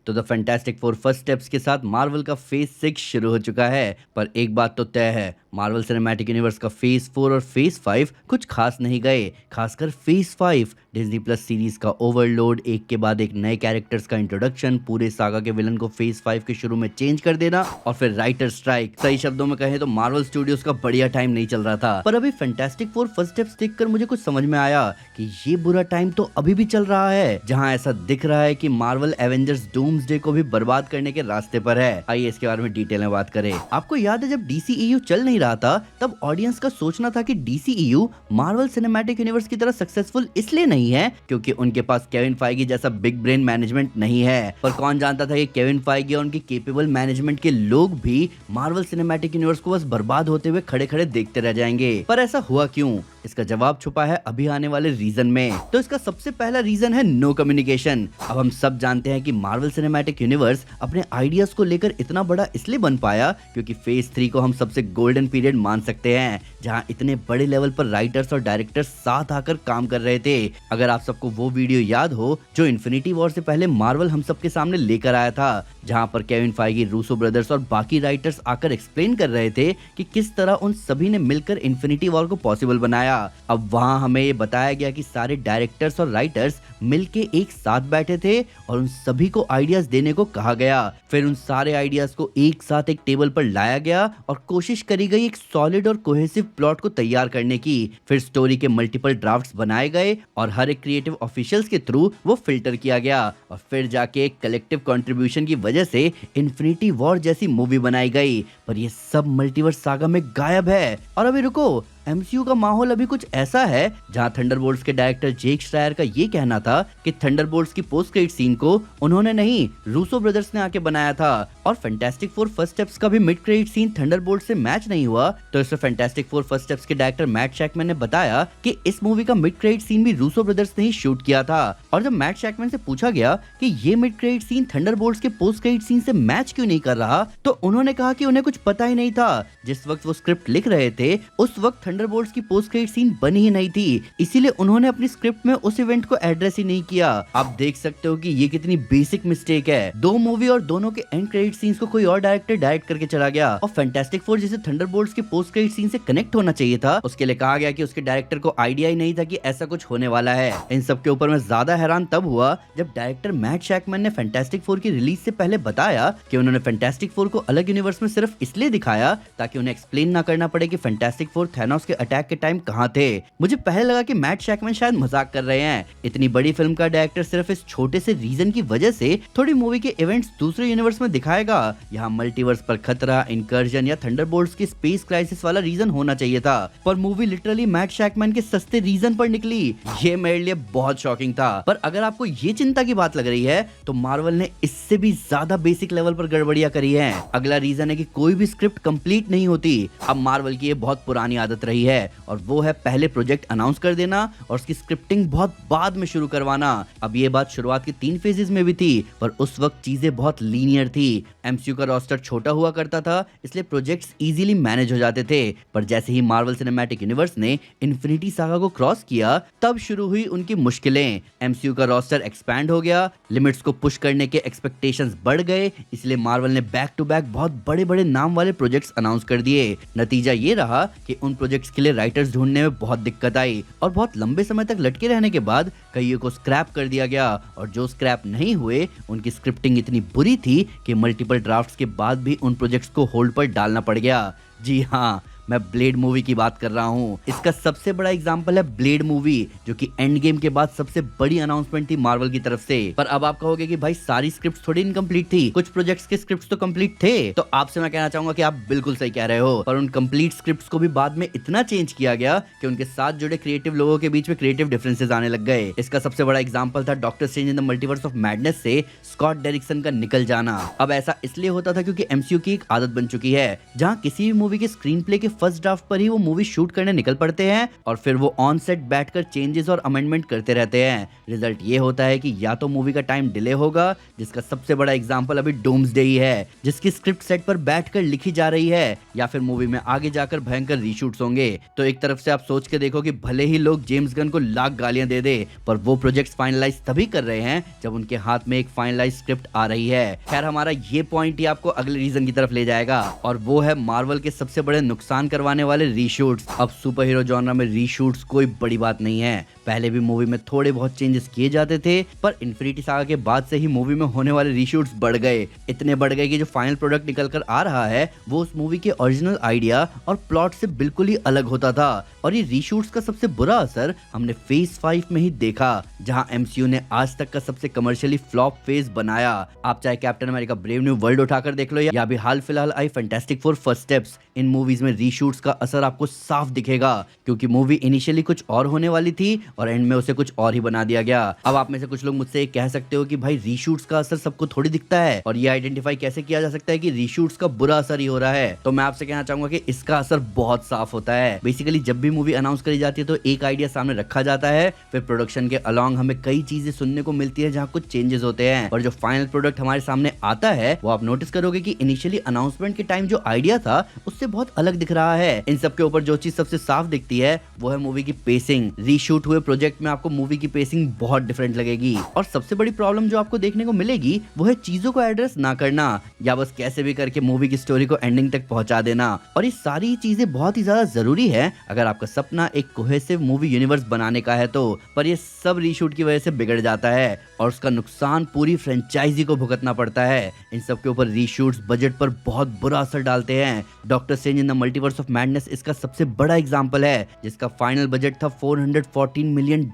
तो the fantastic four first steps के साथ मार्वल का फेज 6 शुरू हो चुका है। पर एक बात तो तय है, मार्वल सिनेमैटिक यूनिवर्स का फेज 4 और फेज 5 कुछ खास नहीं गए। खासकर फेज 5 डिज्नी प्लस सीरीज का ओवरलोड, एक के बाद एक नए कैरेक्टर्स का इंट्रोडक्शन, पूरे सागा के विलन को फेज 5 के शुरू में चेंज कर देना और फिर राइटर स्ट्राइक। सही शब्दों में कहें तो मार्वल स्टूडियोज का बढ़िया टाइम नहीं चल रहा था। पर अभी फैंटास्टिक फोर फर्स्ट स्टेप्स देखकर मुझे कुछ समझ में आया कि ये बुरा टाइम तो अभी भी चल रहा है, जहां ऐसा दिख रहा है कि मार्वल एवेंजर्स डूम्सडे को भी बर्बाद करने के रास्ते पर है। आइए इसके बारे में डिटेल में बात करें। आपको याद है जब DCEU चल नहीं रहा था तब ऑडियंस का सोचना था कि DCEU मार्वल सिनेमैटिक यूनिवर्स की तरह सक्सेसफुल इसलिए नहीं है क्योंकि उनके पास केविन फाइगी जैसा बिग ब्रेन मैनेजमेंट नहीं है। पर कौन जानता था कि केविन फाइगी और उनके केपेबल मैनेजमेंट के लोग भी मार्वल सिनेमैटिक यूनिवर्स को बस बर्बाद होते हुए खड़े खड़े देखते रह जाएंगे। पर ऐसा हुआ क्यों? इसका जवाब छुपा है अभी आने वाले रीजन में। तो इसका सबसे पहला रीजन है नो कम्युनिकेशन। अब हम सब जानते हैं कि मार्वल सिनेमैटिक यूनिवर्स अपने आइडियाज को लेकर इतना बड़ा इसलिए बन पाया क्योंकि फेज 3 को हम सबसे गोल्डन पीरियड मान सकते हैं, जहां इतने बड़े लेवल पर राइटर्स और डायरेक्टर्स साथ आकर काम कर रहे थे। अगर आप सबको वो वीडियो याद हो जो इन्फिनिटी वॉर से पहले मार्वल हम सबके सामने लेकर आया था, जहां पर केविन फाइगी, रूसो ब्रदर्स और बाकी राइटर्स आकर एक्सप्लेन कर रहे थे कि किस तरह उन सभी ने मिलकर इन्फिनिटी वॉर को पॉसिबल बनाया। अब वहां हमें ये बताया गया कि सारे डायरेक्टर्स और राइटर्स मिलके एक साथ बैठे थे और उन सभी को आइडियाज देने को कहा गया। फिर उन सारे आइडियाज को एक साथ एक टेबल पर लाया गया और कोशिश करी गई एक सॉलिड और कोहेसिव प्लॉट को तैयार करने की। फिर स्टोरी के मल्टीपल ड्राफ्ट्स बनाए गए और हर एक क्रिएटिव ऑफिशियल्स के थ्रू वो फिल्टर किया गया और फिर जाके एक कलेक्टिव कंट्रीब्यूशन की वजह से इन्फिनिटी वॉर जैसी मूवी बनाई गई। पर ये सब मल्टीवर्स सागा में गायब है। और अभी रुको, MCU का माहौल अभी कुछ ऐसा है जहां थंडरबोल्ट्स के डायरेक्टर जेक श्रायर का ये कहना था कि थंडरबोल्ट्स की पोस्ट क्रेडिट सीन को उन्होंने नहीं, रूसो ब्रदर्स ने आके बनाया था। और फैंटास्टिक फोर फर्स्ट स्टेप्स का भी मिड क्रेडिट सीन थंडरबोल्ट्स से मैच नहीं हुआ। तो इसमें फैंटास्टिक फोर फर्स्ट स्टेप्स के डायरेक्टर मैट शैकमैन ने बताया कि इस मूवी का मिड क्रेडिट सीन भी रूसो ब्रदर्स ने ही शूट किया था। और जब मैट शैकमैन से पूछा गया कि ये मिड क्रेडिट सीन थंडरबोल्ट्स के पोस्ट क्रेडिट सीन से मैच क्यों नहीं कर रहा, तो उन्होंने कहा कि उन्हें कुछ पता ही नहीं था। जिस वक्त वो स्क्रिप्ट लिख रहे थे उस वक्त थंडरबोल्ट्स की पोस्ट क्रेडिट सीन बनी ही नहीं थी, इसीलिए उन्होंने अपनी स्क्रिप्ट में उस इवेंट को एड्रेस ही नहीं किया। आप देख सकते हो कि ये कितनी बेसिक मिस्टेक है। दो मूवी और दोनों के एंड क्रेडिट सीन्स को कोई और डायरेक्टर डायरेक्ट करके चला गया और फैंटास्टिक फोर जिसे थंडरबोल्ट्स के पोस्ट क्रेडिट सीन से कनेक्ट होना चाहिए था, उसके लिए कहा गया कि उसके डायरेक्टर को आइडिया ही नहीं था कि ऐसा कुछ होने वाला है। इन सब के ऊपर मैं ज्यादा हैरान तब हुआ जब डायरेक्टर मैट शैकमैन ने फैंटास्टिक फोर की रिलीज से पहले बताया कि उन्होंने फैंटास्टिक फोर को अलग यूनिवर्स में सिर्फ इसलिए दिखाया ताकि उन्हें एक्सप्लेन ना करना पड़े कि फैंटास्टिक फोर थैनोस के अटैक के टाइम कहां थे। मुझे पहले लगा कि मैट शैकमैन शायद मजाक कर रहे हैं। इतनी बड़ी फिल्म का डायरेक्टर सिर्फ इस छोटे से रीजन की वजह से थोड़ी मूवी के इवेंट्स दूसरे यूनिवर्स में दिखाएगा। यहाँ मल्टीवर्स पर खतरा, इनकर्जन या थंडरबोल्ट्स की स्पेस क्राइसिस वाला रीजन होना चाहिए था, पर मूवी लिटरली मैट शैकमैन के सस्ते रीजन पर निकली। ये मेरे लिए बहुत शॉकिंग था। पर अगर आपको ये चिंता की बात लग रही है तो मार्वल ने इससे भी ज्यादा बेसिक लेवल पर गड़बड़ियां करी है। अगला रीजन है कि कोई भी स्क्रिप्ट कंप्लीट नहीं होती। अब मार्वल की ये बहुत पुरानी आदत रही है और वो है पहले प्रोजेक्ट अनाउंस कर देना और उसकी स्क्रिप्टिंग बहुत बाद में शुरू करवाना। अब ये बात शुरुआत के 3 फेजेस में भी थी, पर उस वक्त चीजें बहुत लीनियर थी। MCU का रोस्टर छोटा हुआ करता था, इसलिए प्रोजेक्ट्स इजीली मैनेज हो जाते थे। पर जैसे ही मार्वल सिनेमैटिक यूनिवर्स ने इन्फिनिटी सागा को क्रॉस किया तब शुरू हुई उनकी मुश्किलें। MCU का रोस्टर एक्सपैंड हो गया, लिमिट्स को पुश करने के एक्सपेक्टेशंस बढ़ गए, इसलिए मार्वल ने बैक टू बैक बहुत बड़े बड़े नाम वाले प्रोजेक्ट्स अनाउंस कर दिए। नतीजा ये रहा कि उन प्रोजेक्ट्स के लिए राइटर्स ढूंढने में बहुत दिक्कत आई और बहुत लंबे समय तक लटके रहने के बाद कईयों को स्क्रैप कर दिया गया और जो स्क्रैप नहीं हुए उनकी स्क्रिप्टिंग इतनी बुरी थी कि मल्टीपल ड्राफ्ट्स के बाद भी उन प्रोजेक्ट्स को होल्ड पर डालना पड़ गया। जी हाँ, मैं ब्लेड मूवी की बात कर रहा हूँ। इसका सबसे बड़ा एग्जांपल है ब्लेड मूवी, जो कि एंड गेम के बाद सबसे बड़ी अनाउंसमेंट थी मार्वल की तरफ से। पर अब आप कहोगे कि भाई सारी स्क्रिप्ट्स थोड़ी इनकम्प्लीट थी, कुछ प्रोजेक्ट्स के स्क्रिप्ट्स तो कंप्लीट थे। तो आपसे मैं कहना चाहूंगा कि आप बिल्कुल सही कह रहे हो, पर उन कंप्लीट स्क्रिप्ट्स को भी बाद में इतना चेंज किया गया कि उनके साथ जुड़े क्रिएटिव लोगों के बीच में क्रिएटिव डिफरेंसेस आने लग गए। इसका सबसे बड़ा एग्जाम्पल था doctor strange in the multiverse of madness से स्कॉट डेरिक्सन का निकल जाना। अब ऐसा इसलिए होता था क्योंकि MCU की एक आदत बन चुकी है, जहाँ किसी भी मूवी के स्क्रीन प्ले के फर्स्ट ड्राफ्ट पर ही वो मूवी शूट करने निकल पड़ते हैं और फिर वो ऑन सेट बैठकर चेंजेस और अमेंडमेंट करते रहते हैं। रिजल्ट ये होता है कि या तो मूवी का टाइम डिले होगा, जिसका सबसे बड़ा एग्जांपल अभी डूम्सडे ही है, जिसकी स्क्रिप्ट सेट पर बैठकर लिखी जा रही है, या फिर मूवी में आगे जाकर भयंकर रीशूट्स होंगे। तो एक तरफ से आप सोच के देखो कि भले ही लोग जेम्स गन को लाख गालियां दे दे, पर वो प्रोजेक्ट्स फाइनलाइज तभी कर रहे हैं जब उनके हाथ में एक फाइनलाइज स्क्रिप्ट आ रही है। खैर, हमारा ये पॉइंट ही आपको अगले रीजन की तरफ ले जाएगा और वो है मार्वल के सबसे बड़े नुकसान करवाने वाले रीशूट्स। अब सुपर हीरो जॉनर में रीशूट्स कोई बड़ी बात नहीं है, पहले भी मूवी में थोड़े बहुत चेंजेस किए जाते थे, पर इन्फिनिटी सागा के बाद से ही मूवी में होने वाले रीशूट्स बढ़ गए, इतने बढ़ गए कि जो फाइनल प्रोडक्ट निकल कर आ रहा है वो उस मूवी के ओरिजिनल आइडिया और प्लॉट से बिल्कुल ही अलग होता था। और ये रीशूट्स का सबसे बुरा असर हमने फेज 5 में ही देखा, जहां एमसीयू ने आज तक का सबसे कमर्शियली फ्लॉप फेज बनाया। आप चाहे captain America brave new world उठाकर देख लो या अभी हाल फिलहाल आई फैंटास्टिक फोर फर्स्ट स्टेप्स, इन मूवीज में रीशूट्स का असर आपको साफ दिखेगा, क्योंकि मूवी इनिशियली कुछ और होने वाली थी और एंड में उसे कुछ और ही बना दिया गया। अब आप में से कुछ लोग मुझसे कह सकते हो कि भाई रीशूट्स का असर सबको थोड़ी दिखता है और ये आइडेंटिफाई कैसे किया जा सकता है कि रीशूट्स का बुरा असर ही हो रहा है। तो मैं आपसे कहना चाहूंगा कि इसका असर बहुत साफ होता है। बेसिकली जब भी मूवी अनाउंस करी जाती है तो एक आइडिया सामने रखा जाता है, फिर प्रोडक्शन के अलॉन्ग हमें कई चीजें सुनने को मिलती है जहाँ कुछ चेंजेस होते हैं, और जो फाइनल प्रोडक्ट हमारे सामने आता है वो आप नोटिस करोगे कि इनिशियली अनाउंसमेंट के टाइम जो आइडिया था उससे बहुत अलग दिख रहा है। इन सब के ऊपर जो चीज सबसे साफ दिखती है वो है मूवी की पेसिंग। रीशूट हुए प्रोजेक्ट में आपको मूवी की पेसिंग बहुत डिफरेंट लगेगी, और सबसे बड़ी प्रॉब्लम जो आपको देखने को मिलेगी वो है चीजों को एड्रेस ना करना, या बस कैसे भी करके मूवी की स्टोरी को एंडिंग तक पहुंचा देना। और ये सारी चीजें बहुत ही ज्यादा जरूरी है अगर आपका सपना एक कोहेसिव मूवी यूनिवर्स बनाने का है तो, पर ये सब रीशूट की वजह से बिगड़ जाता है और उसका नुकसान पूरी फ्रेंचाइजी को भुगतना पड़ता है। इन सब के ऊपर रीशूट्स बजट पर बहुत बुरा असर डालते हैं। Doctor strange in the multiverse of madness इसका सबसे बड़ा एग्जांपल है, जिसका फाइनल बजट था $414 मिलियन।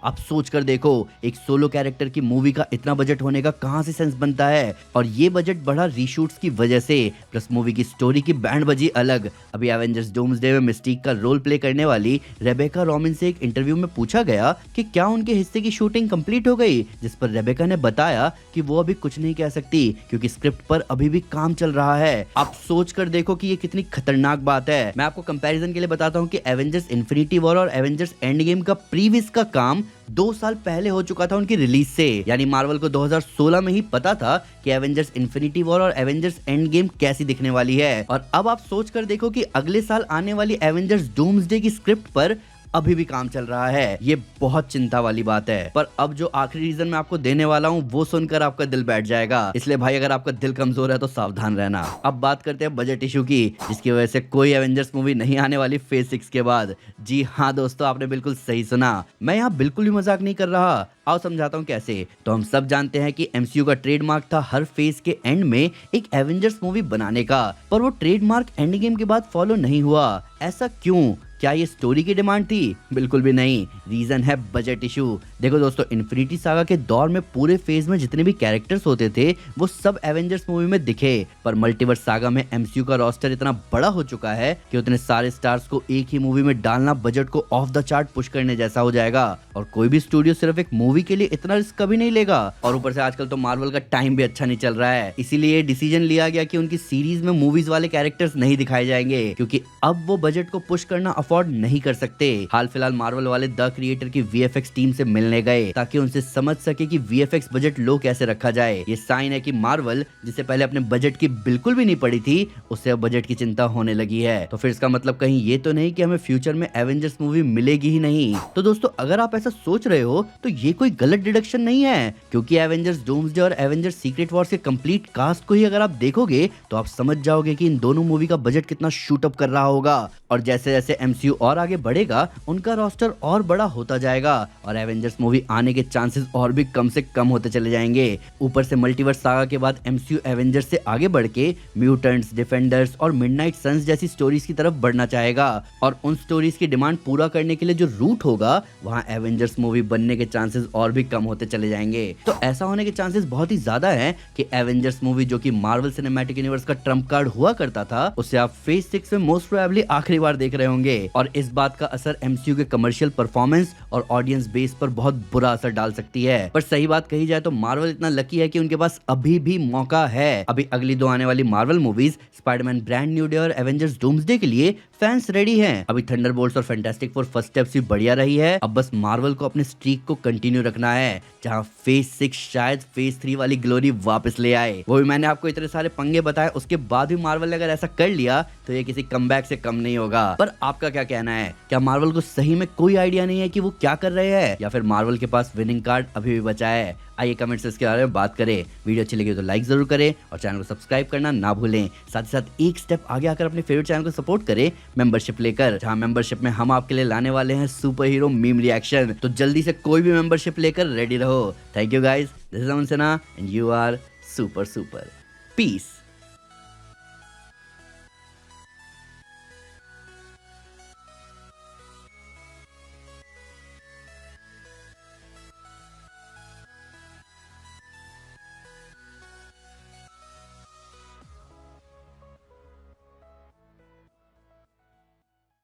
आप सोच कर देखो, एक सोलो कैरेक्टर की मूवी का इतना बजट होने का कहां से सेंस बनता है, और ये बजट बढ़ा रीशूट्स की वजह से, प्लस मूवी की स्टोरी की बैंड बजी अलग। अभी एवेंजर्स डूम्सडे में मिस्टीक का रोल प्ले करने वाली रेबेका रॉबिन से एक इंटरव्यू में पूछा गया कि क्या उनके हिस्से की शूटिंग कंप्लीट हो गई, जिस पर रेबेका ने बताया कि वो अभी कुछ नहीं कह सकती क्योंकि स्क्रिप्ट पर अभी भी काम चल रहा है। आप सोच कर देखो कि ये कितनी खतरनाक बात है। मैं आपको कंपैरिजन के लिए बताता हूँ कि एवेंजर्स इन्फिनिटी वॉर और एवेंजर्स एंड गेम का प्रीवियस का काम 2 साल पहले हो चुका था उनकी रिलीज से, यानी मार्वल को 2016 में ही पता था कि एवेंजर्स इन्फिनिटी वॉर और एवेंजर्स एंड गेम कैसी दिखने वाली है। और अब आप सोच कर देखो कि अगले साल आने वाली एवेंजर्स डूम्सडे की स्क्रिप्ट पर अभी भी काम चल रहा है। ये बहुत चिंता वाली बात है। पर अब जो आखिरी रीजन मैं आपको देने वाला हूँ वो सुनकर आपका दिल बैठ जाएगा, इसलिए भाई अगर आपका दिल कमजोर है तो सावधान रहना। अब बात करते हैं बजट इशू की, जिसकी वजह से कोई एवेंजर्स मूवी नहीं आने वाली फेज 6 के बाद। जी हाँ दोस्तों, आपने बिल्कुल सही सुना, मैं यहाँ बिल्कुल भी मजाक नहीं कर रहा। आओ समझाता हूँ कैसे। तो हम सब जानते हैं कि एमसीयू का ट्रेडमार्क था हर फेज के एंड में एक एवेंजर्स मूवी बनाने का, पर वो ट्रेडमार्क एंड गेम के बाद फॉलो नहीं हुआ। ऐसा क्यों? क्या ये स्टोरी की डिमांड थी? बिल्कुल भी नहीं, रीजन है बजट इशू। देखो दोस्तों, इन्फिनिटी सागा के दौर में पूरे फेज में जितने भी कैरेक्टर्स होते थे वो सब एवेंजर्स मूवी में दिखे, पर मल्टीवर्स सागा में एमसीयू का रोस्टर इतना बड़ा हो चुका है कि उतने सारे स्टार्स को एक ही मूवी में डालना बजट को ऑफ द चार्ट पुश करने जैसा हो जाएगा, और कोई भी स्टूडियो सिर्फ एक मूवी के लिए इतना रिस्क कभी नहीं लेगा। और ऊपर से आजकल तो मार्वल का टाइम भी अच्छा नहीं चल रहा है, इसीलिए डिसीजन लिया गया कि उनकी सीरीज में मूवीज वाले कैरेक्टर्स नहीं दिखाए जाएंगे, क्योंकि अब वो बजट को पुश करना अफोर्ड नहीं कर सकते। हाल फिलहाल मार्वल वाले द क्रिएटर की वीएफएक्स टीम से मिलने गए ताकि उनसे समझ सके कि वीएफएक्स बजट लो कैसे रखा जाए। ये साइन है कि मार्वल, जिसे पहले अपने बजट की बिल्कुल भी नहीं पड़ी थी, उससे अब बजट की चिंता होने लगी है। तो फिर इसका मतलब कहीं ये तो नहीं कि हमें फ्यूचर में एवेंजर्स मूवी मिलेगी ही नहीं। तो दोस्तों, अगर आप ऐसा सोच रहे हो तो ये कोई गलत डिडक्शन नहीं है, क्योंकि एवेंजर्स डूम्सडे और एवेंजर्स सीक्रेट वॉर्स के कंप्लीट कास्ट को ही अगर आप देखोगे तो आप समझ जाओगे कि इन दोनों मूवी का बजट कितना शूट अप कर रहा होगा, और जैसे जैसे एमसीयू और आगे बढ़ेगा उनका रोस्टर और बड़ा होता जाएगा और एवेंजर्स मूवी आने के चांसेस और भी कम से कम होते चले जाएंगे। ऊपर से मल्टीवर्स सागा के बाद एमसीयू एवेंजर्स से आगे बढ़ के म्यूटेंट्स, डिफेंडर्स और मिडनाइट सन्स जैसी स्टोरीज की तरफ बढ़ना चाहेगा, और उन स्टोरीज की डिमांड पूरा करने के लिए जो रूट होगा वहां एवेंजर्स मूवी बनने के चांसेस और भी कम होते चले जाएंगे। तो ऐसा होने के चांसेस बहुत ही ज्यादा है कि एवेंजर्स मूवी, जो कि मार्वल सिनेमैटिक यूनिवर्स का ट्रम्प कार्ड हुआ करता था, उसे आप फेज 6 में मोस्ट प्रोबेबली आखिरी बार देख रहे होंगे, और इस बात का असर एमसीयू के कमर्शियल परफॉर्मेंस और ऑडियंस बेस पर बहुत बुरा असर डाल सकती है। पर सही बात कही जाए तो मार्वल इतना लकी है कि उनके पास अभी भी मौका है। अभी अगली 2 आने वाली Marvel movies Spiderman brand new day और एवेंजर्स डूम्सडे के लिए फैंस रेडी हैं। अभी थंडरबोल्ट्स और फैंटास्टिक फोर फर्स्ट स्टेप्स भी बढ़िया रही है, अब बस मार्वल को अपने स्ट्रीक को कंटिन्यू रखना है, जहां फेज 6 शायद फेज 3 वाली ग्लोरी वापस ले आए। वो भी मैंने आपको इतने सारे पंगे बताए, उसके बाद भी मार्वल ने अगर ऐसा कर लिया तो ये किसी कमबैक से कम नहीं होगा। पर आपका क्या कहना है? क्या मार्वल को सही में कोई आइडिया नहीं है कि वो क्या कर रहे हैं, या फिर मार्वल के पास विनिंग कार्ड अभी भी बचा है? आइए कमेंट्स इसके बारे में बात करें। वीडियो अच्छी लगी तो लाइक जरूर करें और चैनल को सब्सक्राइब करना ना भूलें। साथ ही साथ एक स्टेप आगे आकर अपने फेवरेट चैनल को सपोर्ट करें मेंबरशिप लेकर, जहां मेंबरशिप में हम आपके लिए लाने वाले हैं सुपर हीरो मीम रिएक्शन। तो जल्दी से कोई भी मेंबरशिप लेकर रेडी रहो। Thank you guys, this is Aman Sinha and you are super super. Piece.